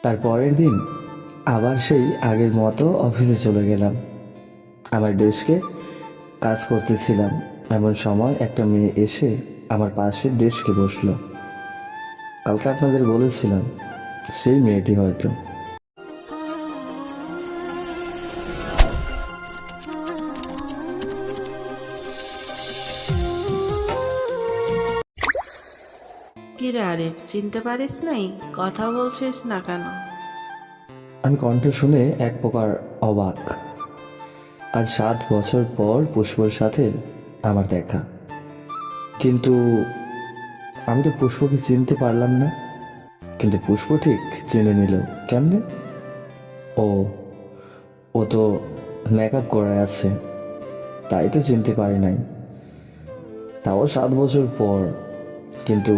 তার পরের দিন আবার সেই আগের মতো অফিসে চলে গেলাম। আমার ডেস্কে কাজ করতেছিলাম, এমন সময় একটা মেয়ে এসে আমার পাশে ডেস্কে বসলো। কালকে আপনাদের বলেছিলাম, সেই মেয়েটি হয়তো। কি রে আরিফ, চিনতে পারিস নাই? কথা বলছিস না কেন? আমি কণ্ঠ শুনে এক প্রকার অবাক। আজ 7 বছর পর পুষ্পর সাথে আমার দেখা, কিন্তু আমি তো পুষ্পকে চিনতে পারলাম না। কিন্তু পুষ্প ঠিক চিনে নিল। কেমনে? ও ও তো মেকআপ করে আছে, তাই তো চিনতে পারি নাই। তাও 7 বছর পর, কিন্তু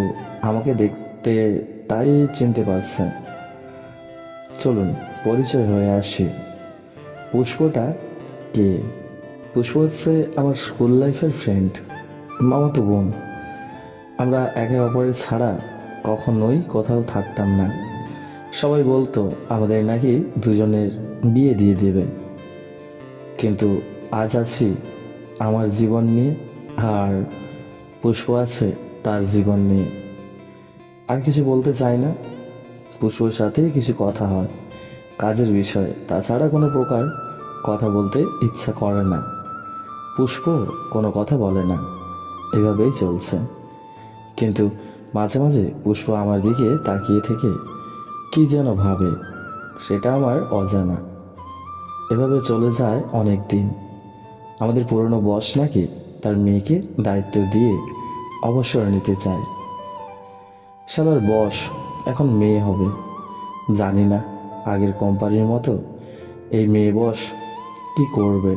আমাকে দেখতে তাই চিনতে পারছে। চলুন পরিচয় হয়ে আসি। পুষ্পটা কে? পুষ্প হচ্ছে আমার স্কুল লাইফের ফ্রেন্ড, মামাতো বোন। আমরা একে অপরের ছাড়া কখনোই কোথাও থাকতাম না। সবাই বলতো আমাদের নাকি দুজনের বিয়ে দিয়ে দেবে। কিন্তু আজ আছি আমার জীবন নিয়ে, আর পুষ্প আছে তার জীবন নিয়ে। আর কিছু বলতে চাই না। পুষ্পর সাথে কিছু কথা হয় কাজের বিষয়ে, তাছাড়া কোনো প্রকার কথা বলতে ইচ্ছা করে না। পুষ্প কোনো কথা বলে না, এভাবেই চলছে। কিন্তু মাঝে মাঝে পুষ্প আমার দিকে তাকিয়ে থেকে কি যেন ভাবে, সেটা আমার অজানা। এভাবে চলে যায় অনেক দিন। আমাদের পুরনো বস নাকি তার মেয়েকে দায়িত্ব দিয়ে অবসর নিতে চায়। শালার বস এখন মেয়ে হবে। জানি না আগের কোম্পানির মতো এই মেয়ে বস কি করবে।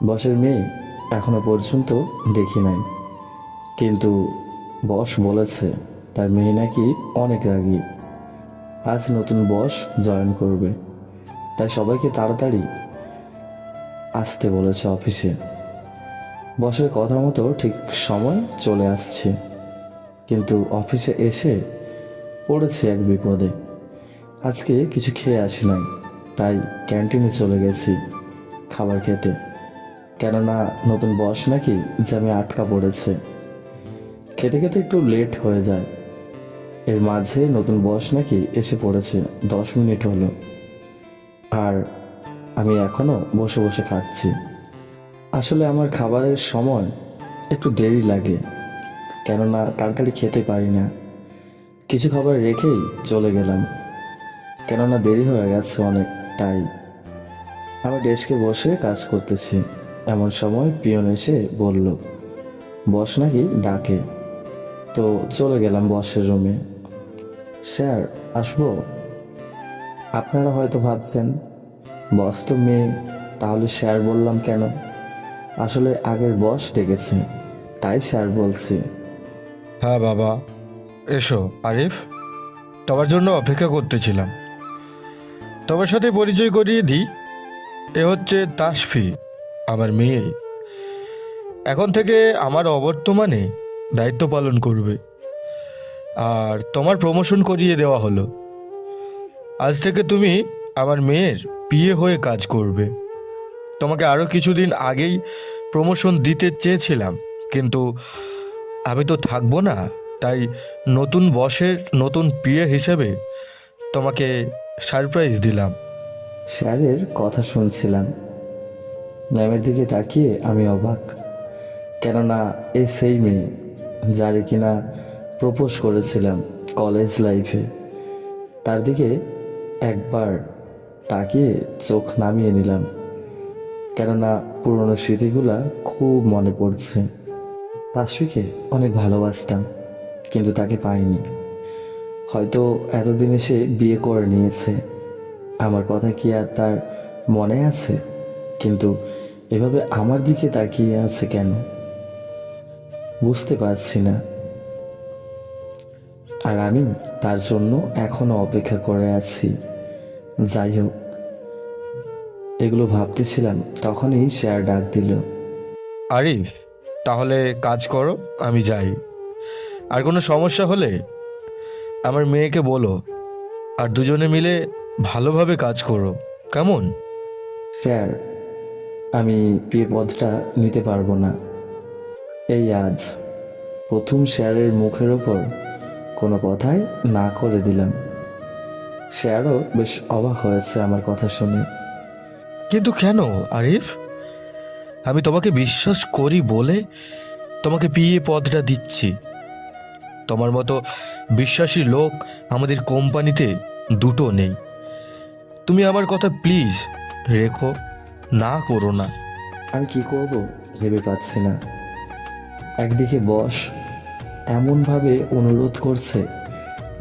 বসের মেয়ে এখনো পর্যন্ত দেখি নাই, কিন্তু বস বলেছে তার মেয়ে নাকি অনেক রাগী। আজ নতুন বস জয়েন করবে, তাই সবাইকে তাড়াতাড়ি আসতে বলেছে অফিসে। বসের কথা মতো ঠিক সময় চলে আসছে, কিন্তু অফিসে এসে পড়েছি এক বিপদে। আজকে কিছু খেয়ে আসি নাই, তাই ক্যান্টিনে চলে গেছি খাবার খেতে। কেননা নতুন বস নাকি জ্যামে আটকা পড়েছে। খেতে খেতে একটু লেট হয়ে যায়। এর মাঝে নতুন বস নাকি এসে পড়েছে, 10 মিনিট হলো, আর আমি এখনো বসে বসে খাচ্ছি। আসলে আমার খাবারের সময় একটু দেরি লাগে, কেননা তাড়াতাড়ি খেতে পারি না। কিছু খাবার রেখেই চলে গেলাম, কেননা দেরি হয়ে গেছে অনেকটাই। আমি ডেস্কে বসে কাজ করতেছি, এমন সময় পিয়ন এসে বলল বস নাকি ডাকে। তো চলে গেলাম বসের রুমে। স্যার, আসবো? আপনারা হয়তো ভাবছেন বস তো মেয়ে, তাহলে স্যার বললাম কেন? আসলে আগের বস ডেকেছে, তাই স্যার বলছি। হ্যাঁ বাবা, এসো আরিফ, তোমার জন্য অপেক্ষা করতেছিলাম। তোমার সাথে পরিচয় করিয়ে দিই, এ হচ্ছে তাসফি, আমার মেয়ে। এখন থেকে আমার অবর্তমানে দায়িত্ব পালন করবে, আর তোমার প্রমোশন করিয়ে দেওয়া হলো। আজ থেকে তুমি আমার মেয়ের বিয়ে হয়ে কাজ করবে। তোমাকে আরও কিছুদিন আগেই প্রমোশন দিতে চেয়েছিলাম, কিন্তু আমি তো থাকবো না, তাই নতুন বসের নতুন পিএ হিসেবে তোমাকে সারপ্রাইজ দিলাম। স্যারের কথা শুনছিলাম, ম্যামের দিকে তাকিয়ে আমি অবাক। কেননা এ সেই মেয়ে যারে কিনা প্রপোজ করেছিলাম কলেজ লাইফে। তার দিকে একবার তাকিয়ে চোখ নামিয়ে নিলাম, কেননা পুরনো স্মৃতিগুলা খুব মনে পড়ছে। তাসফিকে অনেক ভালোবাসতাম, কিন্তু তাকে পাইনি। হয়তো এতদিনে সে বিয়ে করে নিয়েছে। আমার কথা কি আর তার মনে আছে? কিন্তু এভাবে আমার দিকে তাকিয়ে আছে কেন, বুঝতে পারছি না। আর আমি তার জন্য এখনো অপেক্ষা করে আছি। যাই হোক, এগুলো ভাবতেছিলাম, তখনই স্যার ডাক দিল। আরিফ, তাহলে কাজ করো, আমি যাই। আর কোনো সমস্যা হলে আমার মেয়েকে বলো, আর দুজনে মিলে ভালোভাবে কাজ করো, কেমন? স্যার, আমি বিয়ে পদটা নিতে পারবো না। এই আজ প্রথম স্যারের মুখের ওপর কোনো কথাই না করে দিলাম। স্যারও বেশ অবাক হয়েছে আমার কথা শুনে। কিন্তু কেন আরিফ? আমি তোমাকে বিশ্বাস করি বলে তোমাকে পিএ পদটা দিচ্ছি। তোমার মতো বিশ্বাসী লোক আমাদের কোম্পানিতে দুটো নেই। তুমি আমার কথা প্লিজ রেখো, না করো না। আমি কি করব ভেবে পাচ্ছি না। একদিকে বস এমনভাবে অনুরোধ করছে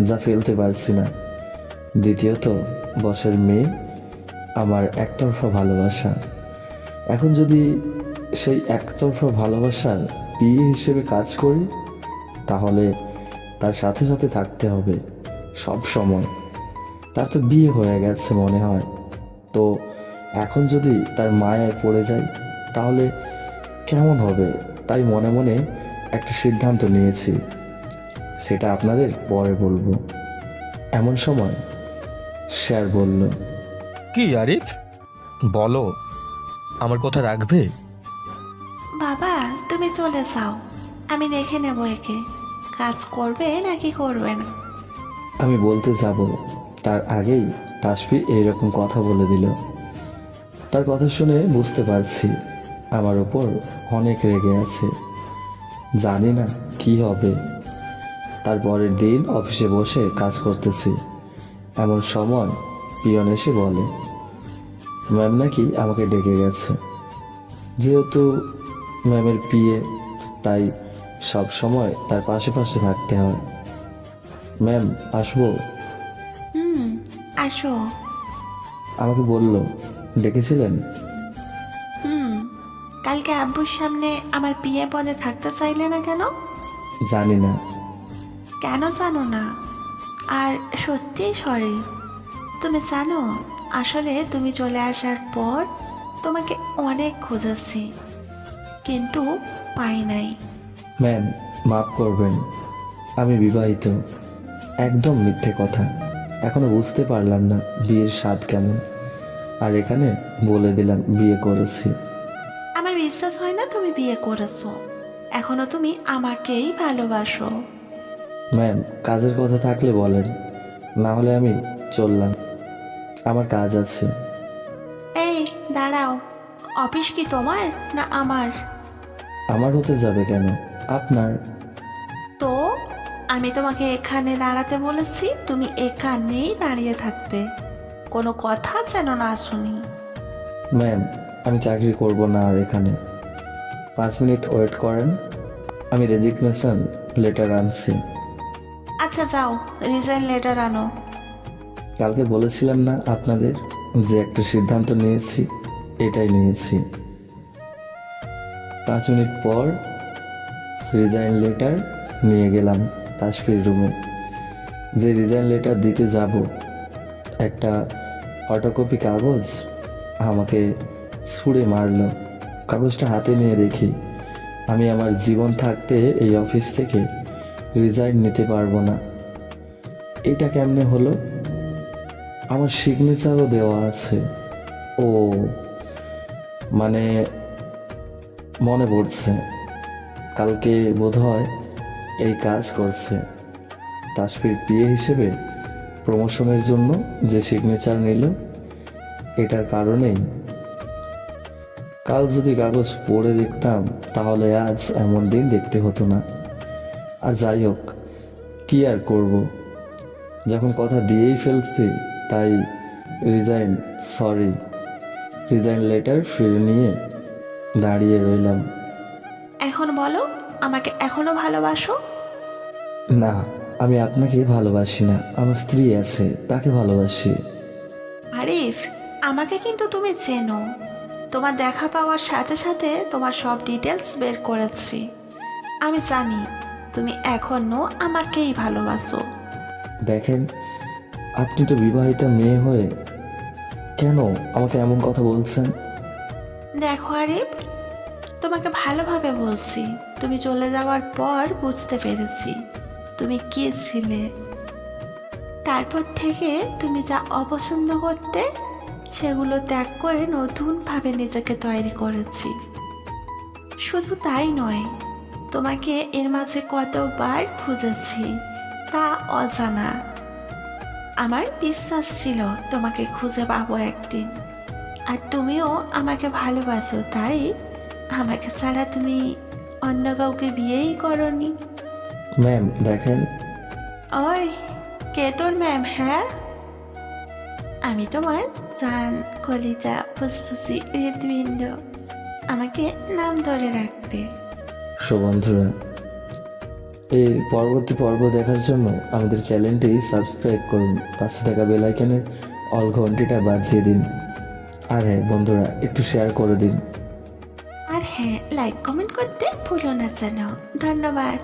যা ফেলতে পারছি না, দ্বিতীয়ত বসের মেয়ে আমার একতরফা ভালোবাসা। এখন যদি সেই একতরফা ভালোবাসার বিয়ে হিসেবে কাজ করি, তাহলে তার সাথে সাথে থাকতে হবে সব সময়। তার তো বিয়ে হয়ে গেছে মনে হয়, তো এখন যদি তার মায়ায় পড়ে যাই তাহলে কেমন হবে? তাই মনে মনে একটা সিদ্ধান্ত নিয়েছি, সেটা আপনাদের পরে বলবো। এমন সময় স্যার বলল, কি আরিফ, বলো, আমার কথা রাখবে? বাবা, তুমি চলে যাও, আমি দেখে নেব একে কাজ করবে নাকি করবে না। আমি বলতে যাব তার আগেই তাসফি এইরকম কথা বলে দিল। তার কথা শুনে বুঝতে পারছি আমার ওপর অনেক রেগে আছে। জানি না কি হবে। তারপরের দিন অফিসে বসে কাজ করতেছি, এমন সময় পিয়ন এসে বলে ম্যাম নাকি আমাকে ডেকে গেছে। যেহেতু ম্যামের পিএ, তাই সব সময় তার পাশে পাশে থাকতে হয়। ম্যাম আসবো? আসো। আমাকে বলল, ডেকেছিলেন? কালকে আব্বুর সামনে আমার বিয়ে পদে থাকতে চাইলে না কেন? জানি না। কেন জানো না? আর সত্যি সরি। তুমি জানো, আসলে তুমি চলে আসার পর তোমাকে অনেক খুঁজেছি, কিন্তু পাই নাই। ম্যাম মাফ করবেন, আমি বিবাহিত। একদম মিথ্যে কথা। এখনো বুঝতে পারলাম না বিয়ের স্বাদ কেমন, আর এখানে বলে দিলাম বিয়ে করেছি। আমার বিশ্বাস হয় না তুমি বিয়ে করেছো। এখনো তুমি আমাকেই ভালোবাসো। ম্যাম কাজের কথা থাকলে বলেন, না হলে আমি চললাম, আমার কাজ আছে। এই দাঁড়াও, অফিস কি তোমার না আমার? আমার হতে যাবে কেন, আপনার। তো আমি তোমাকে এখানে দাঁড়াতে বলেছি, তুমি এখানেই দাঁড়িয়ে থাকবে, কোনো কথা যেন না শুনি। ম্যাম আমি চাকরি করব না আর এখানে। 5 মিনিট ওয়েট করেন, আমি রেজিগনেশন লেটার আনছি। আচ্ছা যাও, রিজাইন লেটার আনো। কালকে বলেছিলাম না আপনাদের যে একটা সিদ্ধান্ত নিয়েছি, এটাই নিয়েছি। 5 মিনিট পর রিজাইন লেটার নিয়ে গেলাম তাসফির রুমে। যে রিজাইন লেটার দিতে যাব, একটা ফটোকপি কাগজ আমাকে ছুঁড়ে মারলো। কাগজটা হাতে নিয়ে দেখি আমি আমার জীবন থাকতে এই অফিস থেকে রিজাইন নিতে পারবো না। এটা কেমনে হলো? আমার সিগনেচারও দেওয়া আছে। ও মানে মনে পড়ছে, কালকে বোধহয় এই কাজ করছে। তাসফির বিয়ে হিসেবে প্রমোশনের জন্য যে সিগনেচার নিল, এটার কারণেই। কাল যদি কাগজ পড়ে দেখতাম তাহলে আজ এমন দিন দেখতে হতো না। আর যাই হোক, কি আর করব, যখন কথা দিয়েই ফেলছি তাই রিজাইন লেটার ফিরে নিয়ে দাঁড়িয়ে রইলাম। এখন বলো, আমাকে এখনো ভালোবাসো? না, আমি আপনাকে ভালোবাসি না, আমার স্ত্রী আছে, তাকে ভালোবাসি। আরিফ, আমাকে কিন্তু তুমি চেনো। তোমার দেখা পাওয়ার সাথে সাথে তোমার সব ডিটেলস বের করেছি। আমি জানি তুমি এখনো আমাকেই ভালোবাসো। দেখেন, আপনি তো বিবাহিতা মেয়ে হয়ে কেন আমাকে এমন কথা বলছেন? দেখো আরিফ, তোমাকে ভালোভাবে বলছি। তুমি চলে যাওয়ার পর বুঝতে পেরেছি তুমি কে ছিলে। তারপর থেকে তুমি যা অপছন্দ করতে সেগুলো ত্যাগ করে নতুনভাবে নিজেকে তৈরি করেছি। শুধু তাই নয়, তোমাকে এর মাঝে কতবার খুঁজেছি তা অজানা। আমার বিশ্বাস ছিল তোমাকে খুঁজে পাবো একদিন, আর তুমিও আমাকে ভালোবাসো, তাই আমাকে ছাড়া তুমি অন্য কাউকে বিয়েই করনি। ম্যাম দেখেন, ওই কে তোর ম্যাম? হ্যাঁ, আমি তোমার জান, কলিজা, ফুসফুসি, হৃদপিণ্ড। আমাকে নাম ধরে রাখবে। সো বন্ধুরা, এর পরবর্তী পর্ব দেখার জন্য আমাদের চ্যানেলটি সাবস্ক্রাইব করুন, পাশে থাকা বেল আইকনের অল ঘন্টিটা বাজিয়ে দিন। আর হ্যাঁ বন্ধুরা, একটু শেয়ার করে দিন। আর হ্যাঁ, লাইক কমেন্ট করতে ভুলো না যেন। ধন্যবাদ।